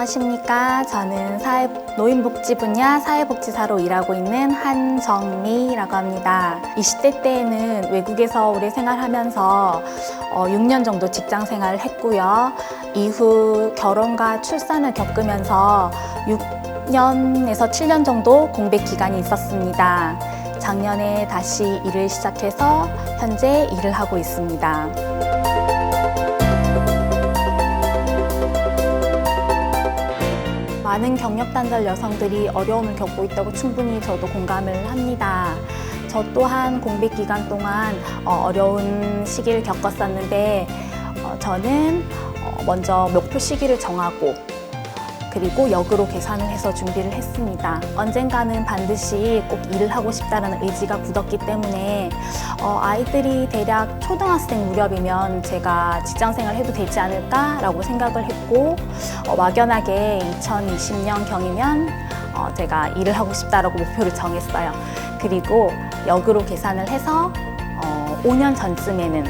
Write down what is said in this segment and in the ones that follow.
안녕하십니까. 저는 노인복지 분야 사회복지사로 일하고 있는 한정미라고 합니다. 20대 때에는 외국에서 오래 생활하면서 6년 정도 직장 생활을 했고요. 이후 결혼과 출산을 겪으면서 6년에서 7년 정도 공백 기간이 있었습니다. 작년에 다시 일을 시작해서 현재 일을 하고 있습니다. 많은 경력단절 여성들이 어려움을 겪고 있다고 충분히 저도 공감을 합니다. 저 또한 공백 기간 동안 어려운 시기를 겪었었는데 저는 먼저 목표 시기를 정하고 그리고 역으로 계산을 해서 준비를 했습니다. 언젠가는 반드시 꼭 일을 하고 싶다는 의지가 굳었기 때문에 아이들이 대략 초등학생 무렵이면 제가 직장생활을 해도 되지 않을까라고 생각을 했고 막연하게 2020년경이면 제가 일을 하고 싶다라고 목표를 정했어요. 그리고 역으로 계산을 해서 5년 전쯤에는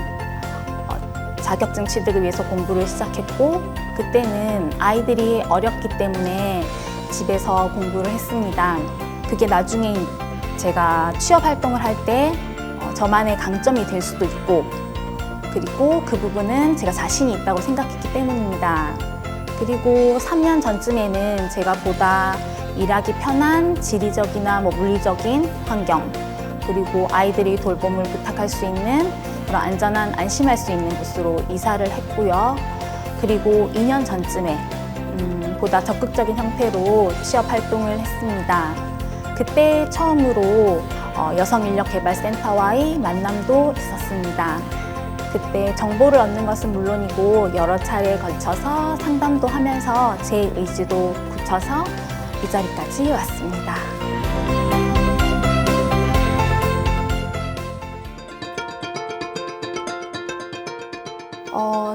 자격증 취득을 위해서 공부를 시작했고 그때는 아이들이 어렸기 때문에 집에서 공부를 했습니다. 그게 나중에 제가 취업 활동을 할 때 저만의 강점이 될 수도 있고 그리고 그 부분은 제가 자신이 있다고 생각했기 때문입니다. 그리고 3년 전쯤에는 제가 보다 일하기 편한 지리적이나 물리적인 환경 그리고 아이들이 돌봄을 부탁할 수 있는 그런 안전한 안심할 수 있는 곳으로 이사를 했고요. 그리고 2년 전쯤에 보다 적극적인 형태로 취업 활동을 했습니다. 그때 처음으로 여성인력개발센터와의 만남도 있었습니다. 그때 정보를 얻는 것은 물론이고 여러 차례에 걸쳐서 상담도 하면서 제 의지도 굳혀서 이 자리까지 왔습니다.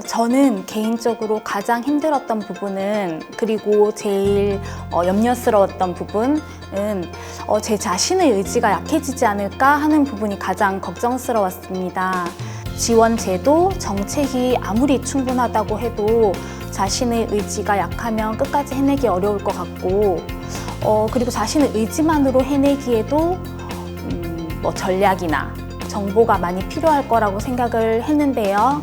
저는 개인적으로 가장 힘들었던 부분은 그리고 제일 염려스러웠던 부분은 제 자신의 의지가 약해지지 않을까 하는 부분이 가장 걱정스러웠습니다. 지원제도, 정책이 아무리 충분하다고 해도 자신의 의지가 약하면 끝까지 해내기 어려울 것 같고 그리고 자신의 의지만으로 해내기에도 전략이나 정보가 많이 필요할 거라고 생각을 했는데요.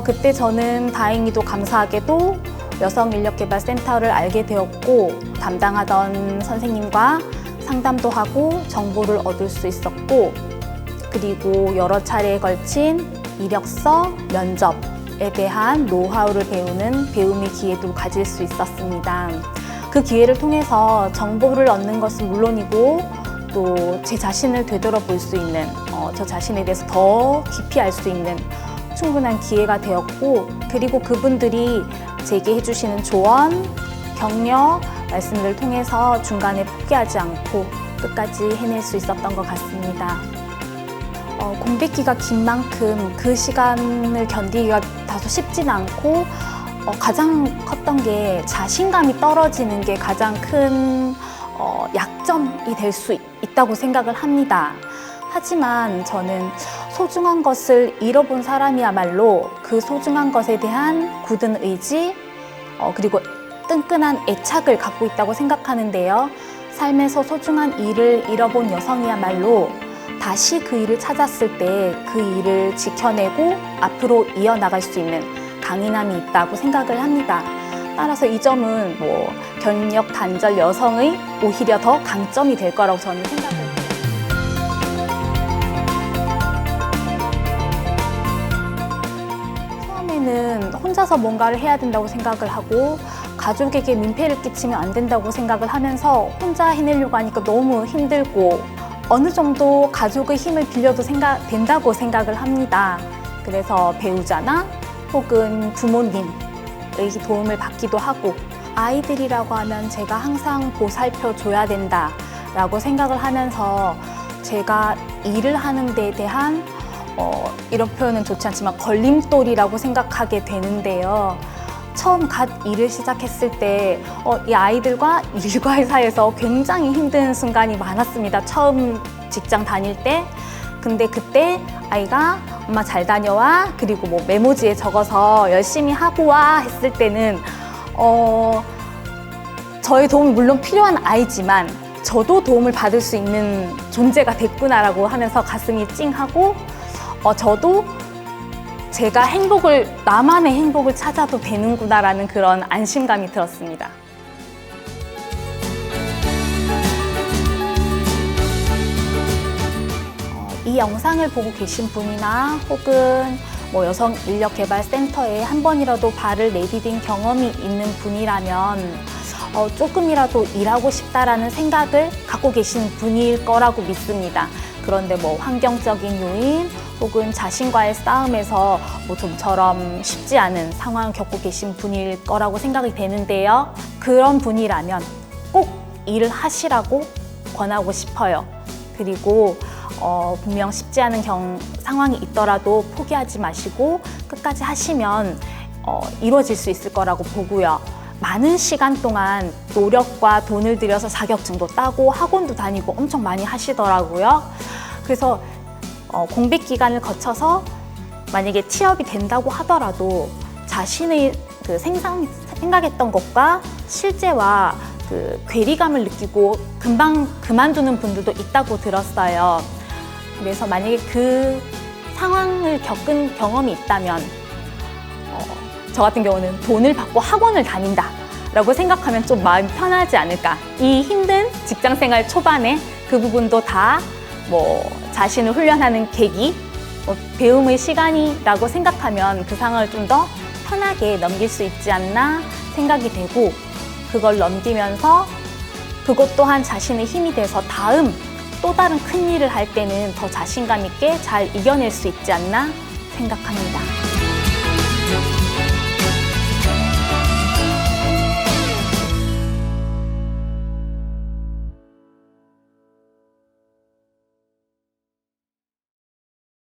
그때 저는 다행히도 감사하게도 여성인력개발센터를 알게 되었고 담당하던 선생님과 상담도 하고 정보를 얻을 수 있었고 그리고 여러 차례에 걸친 이력서, 면접에 대한 노하우를 배우는 배움의 기회도 가질 수 있었습니다. 그 기회를 통해서 정보를 얻는 것은 물론이고 또 제 자신을 되돌아볼 수 있는 저 자신에 대해서 더 깊이 알 수 있는 충분한 기회가 되었고 그리고 그분들이 제게 해주시는 조언, 격려, 말씀들을 통해서 중간에 포기하지 않고 끝까지 해낼 수 있었던 것 같습니다. 공백기가 긴 만큼 그 시간을 견디기가 다소 쉽진 않고 가장 컸던 게 자신감이 떨어지는 게 가장 큰 약점이 될 수 있다고 생각을 합니다. 하지만 저는 소중한 것을 잃어본 사람이야말로 그 소중한 것에 대한 굳은 의지 그리고 끈끈한 애착을 갖고 있다고 생각하는데요. 삶에서 소중한 일을 잃어본 여성이야말로 다시 그 일을 찾았을 때 그 일을 지켜내고 앞으로 이어나갈 수 있는 강인함이 있다고 생각을 합니다. 따라서 이 점은 경력 단절 여성의 오히려 더 강점이 될 거라고 저는 생각을 합니다. 처음에는 혼자서 뭔가를 해야 된다고 생각을 하고 가족에게 민폐를 끼치면 안 된다고 생각을 하면서 혼자 해내려고 하니까 너무 힘들고 어느 정도 가족의 힘을 빌려도 된다고 생각을 합니다. 그래서 배우자나 혹은 부모님의 도움을 받기도 하고 아이들이라고 하면 제가 항상 보살펴 줘야 된다라고 생각을 하면서 제가 일을 하는 데에 대한 이런 표현은 좋지 않지만 걸림돌이라고 생각하게 되는데요. 처음 갓 일을 시작했을 때 이 아이들과 일과의 사이에서 굉장히 힘든 순간이 많았습니다. 처음 직장 다닐 때. 근데 그때 아이가 엄마 잘 다녀와 그리고 메모지에 적어서 열심히 하고 와 했을 때는 저의 도움이 물론 필요한 아이지만 저도 도움을 받을 수 있는 존재가 됐구나라고 하면서 가슴이 찡하고 저도 제가 나만의 행복을 찾아도 되는구나라는 그런 안심감이 들었습니다. 이 영상을 보고 계신 분이나 혹은 여성인력개발센터에 한 번이라도 발을 내디딘 경험이 있는 분이라면 조금이라도 일하고 싶다라는 생각을 갖고 계신 분일 거라고 믿습니다. 그런데 환경적인 요인 혹은 자신과의 싸움에서 좀처럼 쉽지 않은 상황을 겪고 계신 분일 거라고 생각이 되는데요. 그런 분이라면 꼭 일을 하시라고 권하고 싶어요. 그리고 분명 쉽지 않은 상황이 있더라도 포기하지 마시고 끝까지 하시면 이루어질 수 있을 거라고 보고요. 많은 시간 동안 노력과 돈을 들여서 자격증도 따고 학원도 다니고 엄청 많이 하시더라고요. 그래서 공백 기간을 거쳐서 만약에 취업이 된다고 하더라도 자신의 생각했던 것과 실제와 괴리감을 느끼고 금방 그만두는 분들도 있다고 들었어요. 그래서 만약에 그 상황을 겪은 경험이 있다면 저 같은 경우는 돈을 받고 학원을 다닌다 라고 생각하면 좀 마음이 편하지 않을까. 이 힘든 직장생활 초반에 그 부분도 다 자신을 훈련하는 계기, 배움의 시간이라고 생각하면 그 상황을 좀 더 편하게 넘길 수 있지 않나 생각이 되고, 그걸 넘기면서 그것 또한 자신의 힘이 돼서 다음 또 다른 큰 일을 할 때는 더 자신감 있게 잘 이겨낼 수 있지 않나 생각합니다.